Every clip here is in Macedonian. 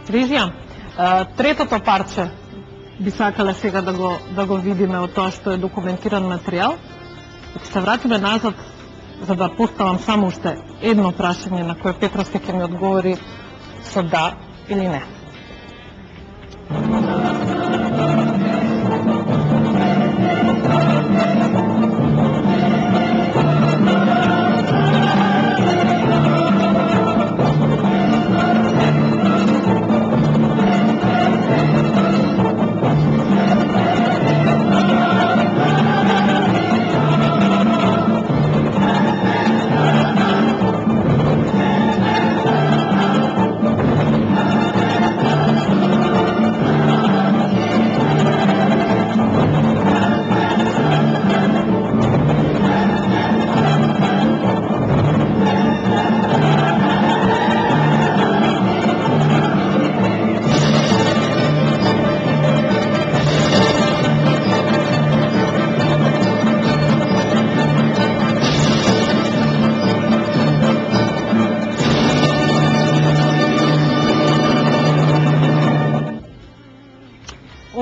Режија, третото парче би сакале сега да го видиме од тоа што е документиран материјал. Ако се вратиме назад, за да поставам само уште едно прашање на кое Петровски ќе ми одговори со да или не.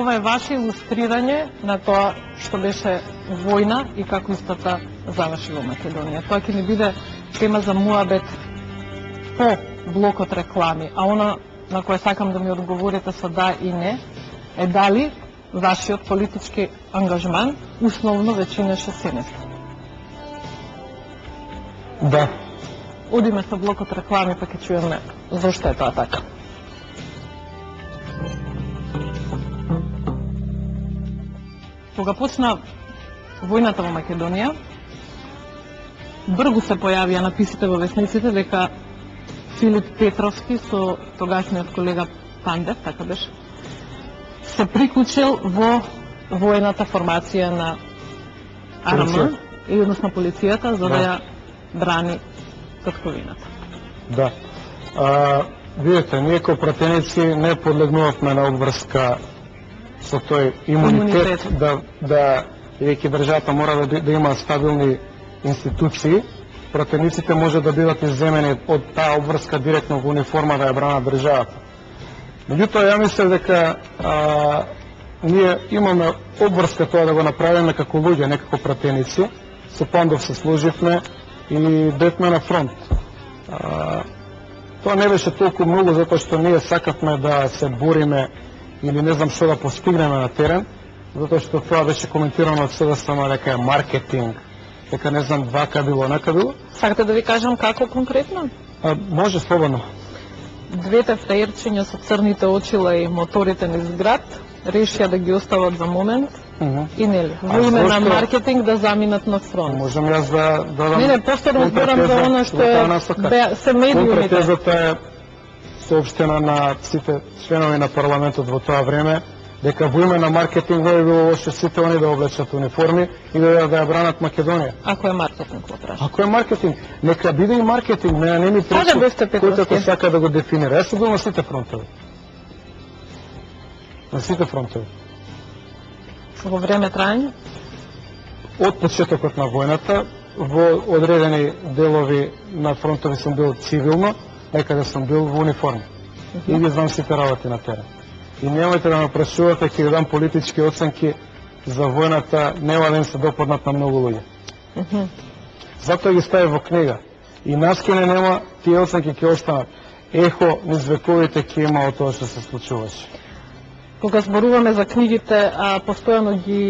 Ова е ваше илустрирање на тоа што беше војна и како истата заврши во Македонија. Тоа ќе ни биде тема за муабет по блокот реклами, а она на кое сакам да ми одговорите со да и не е дали вашиот политички ангажман условно веќе имаше семејство. Да. Одиме со блокот реклами па ќе чуеме зошто е тоа така. Кога почна војната во Македонија, бргу се појавија написите во весниците дека Филип Петровски со тогашниот колега Пандев, така беше, се приклучил во војната формација на АРМ, и односно полицијата, за да ја брани татковината. Да. Видите, ние како пратеници не подлегнувавме на обврска со тој имунитет, да веќе државата мора да има стабилни институции, пратениците може да бидат изземени од таа обврска директно во униформа да ја бранат државата. Меѓутоа, ја мислам дека ние имаме обврска тоа да го направиме како луѓе, не како пратеници. Со Пандов се сложивме и бевме на фронт. Тоа не беше толку многу затоа што ние сакавме да се бориме или не знам што да постигнеме на терен, затоа што тоа беше коментирано од СДСМ дека е маркетинг, дека не знам вака било, онака било. Сакате да ви кажам како конкретно? Може слободно. Двете фраерчиња со црните очила и моторите низ град решија да ги остават за момент и нели, во име на маркетинг да заминат на фронт. Можам јас да дадам... Не, повторно зборам за оно што се медиумите. Контратезата е соопштена на сите членови на парламентот во тоа време, дека во име на маркетинг не било лошо сите они да облечат униформи и да ја бранат Македонија. Ако е маркетинг, во прашање. Ако е маркетинг, нека биде и маркетинг, не ми пречи кој како сака да го дефинира. Јас сум бил на сите фронтови. На сите фронтови. Во време трајање? Од почетокот на војната, во одредени делови на фронтови сум бил цивилно, некаде сум бил во униформа. И ги знам сите работи на терен. И немојте да ме прашувате, ќе дам политички оценки за војната, нема да им се допаднат на многу луѓе. Затоа ги стави во книга. И нас ке не нема, тие оценки ќе останат. Ехо низ вековите ќе има од тоа што се случуваше. Кога зборуваме за книгите, постојано ги